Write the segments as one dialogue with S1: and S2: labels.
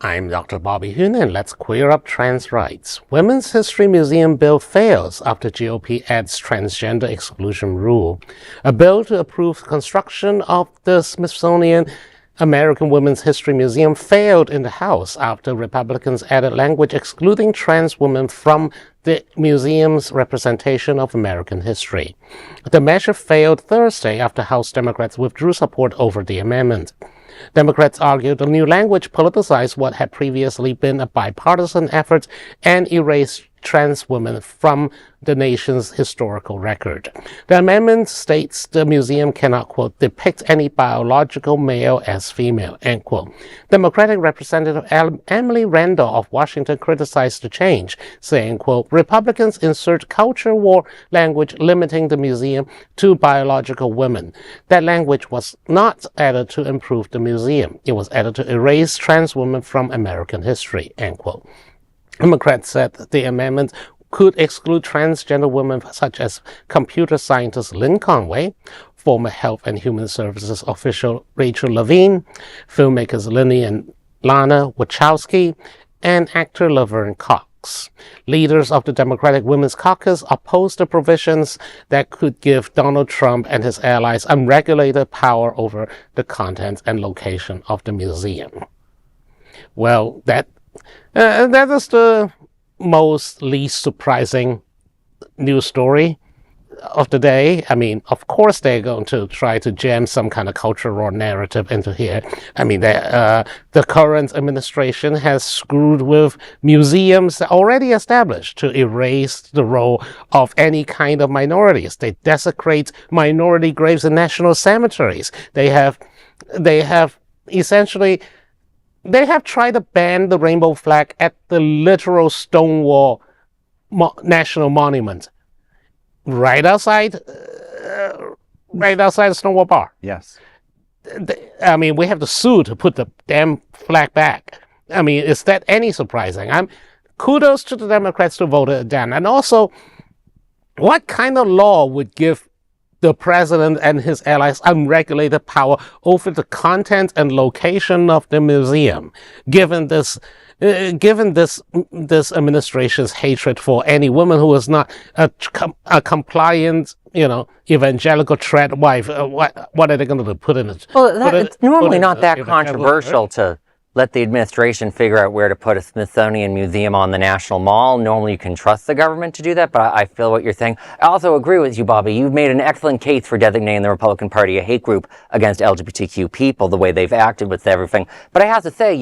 S1: I'm Dr. Bobby Hoon, and let's queer up trans rights. Women's History Museum bill fails after GOP adds transgender exclusion rule. A bill to approve construction of the Smithsonian American Women's History Museum failed in the House after Republicans added language excluding trans women from the museum's representation of American history. The measure failed Thursday after House Democrats withdrew support over the amendment. Democrats argued the new language politicized what had previously been a bipartisan effort and erased trans women from the nation's historical record. The amendment states the museum cannot, quote, depict any biological male as female, end quote. Democratic Representative Emily Randall of Washington criticized the change, saying, quote, Republicans insert culture war language limiting the museum to biological women. That language was not added to improve the museum. It was added to erase trans women from American history, end quote. Democrats said the amendment could exclude transgender women such as computer scientist Lynn Conway, former Health and Human Services official Rachel Levine, filmmakers Lilly and Lana Wachowski, and actor Laverne Cox. Leaders of the Democratic Women's Caucus opposed the provisions that could give Donald Trump and his allies unregulated power over the content and location of the museum. Well, that is the least surprising news story of the day. I mean, of course they're going to try to jam some kind of cultural narrative into here. I mean, the current administration has screwed with museums already established to erase the role of any kind of minorities. They desecrate minority graves in national cemeteries. They have tried to ban the rainbow flag at the literal Stonewall National Monument, right outside the Stonewall Bar.
S2: Yes.
S1: I mean, we have to sue to put the damn flag back. I mean, is that any surprising? Kudos to the Democrats to vote it down. And also, what kind of law would give the president and his allies unregulated power over the content and location of the museum, given this administration's hatred for any woman who is not a compliant, evangelical trad wife? What are they going to do? Put in it?
S3: Well, it's normally not that controversial to let the administration figure out where to put a Smithsonian museum on the National Mall. Normally you can trust the government to do that, but I feel what you're saying. I also agree with you, Bobby. You've made an excellent case for designating the Republican Party a hate group against LGBTQ people, the way they've acted with everything. But I have to say,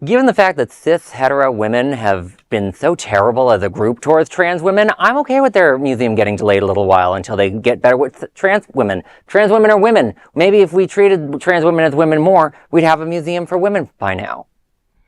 S3: given the fact that cis hetero women have been so terrible as a group towards trans women, I'm okay with their museum getting delayed a little while until they get better with trans women. Trans women are women. Maybe if we treated trans women as women more, we'd have a museum for women by now.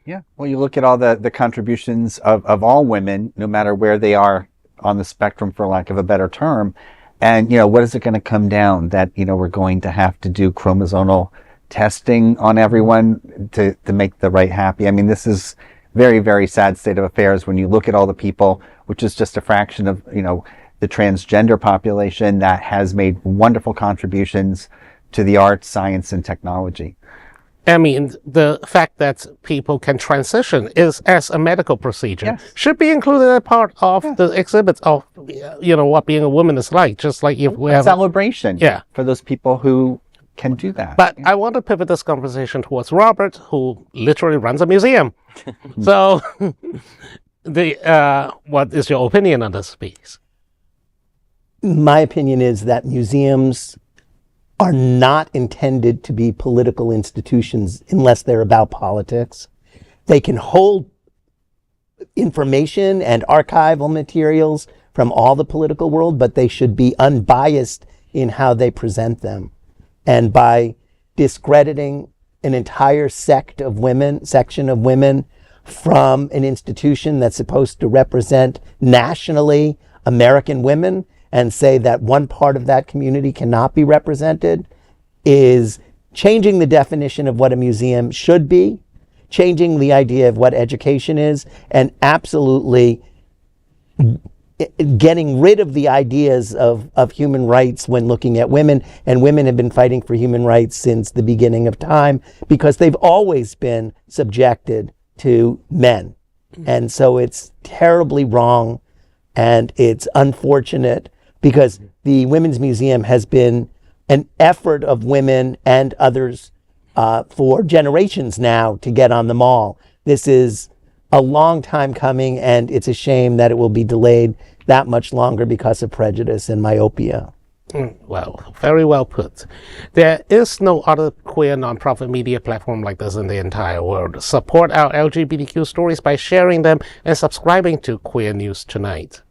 S2: Yeah. Well, you look at all the contributions of all women, no matter where they are on the spectrum, for lack of a better term. And, what is it going to come down? That, we're going to have to do chromosomal testing on everyone to make the right happy. I mean, this is very, very sad state of affairs when you look at all the people, which is just a fraction of, the transgender population that has made wonderful contributions to the arts, science, and technology.
S1: I mean, the fact that people can transition as a medical procedure.
S2: Yes.
S1: Should be included as part of the exhibit of, what being a woman is like, just like if we have
S2: celebration for those people who can do that.
S1: But I want to pivot this conversation towards Robert, who literally runs a museum. So, what is your opinion on this piece?
S4: My opinion is that museums are not intended to be political institutions unless they're about politics. They can hold information and archival materials from all the political world, but they should be unbiased in how they present them. And by discrediting an entire section of women from an institution that's supposed to represent nationally American women and say that one part of that community cannot be represented is changing the definition of what a museum should be, changing the idea of what education is, and absolutely getting rid of the ideas of human rights when looking at women, and women have been fighting for human rights since the beginning of time because they've always been subjected to men. And so it's terribly wrong, and it's unfortunate because the Women's Museum has been an effort of women and others for generations now to get on the mall. This is a long time coming, and it's a shame that it will be delayed that much longer because of prejudice and myopia.
S1: Well, very well put. There is no other queer nonprofit media platform like this in the entire world. Support our LGBTQ stories by sharing them and subscribing to Queer News Tonight.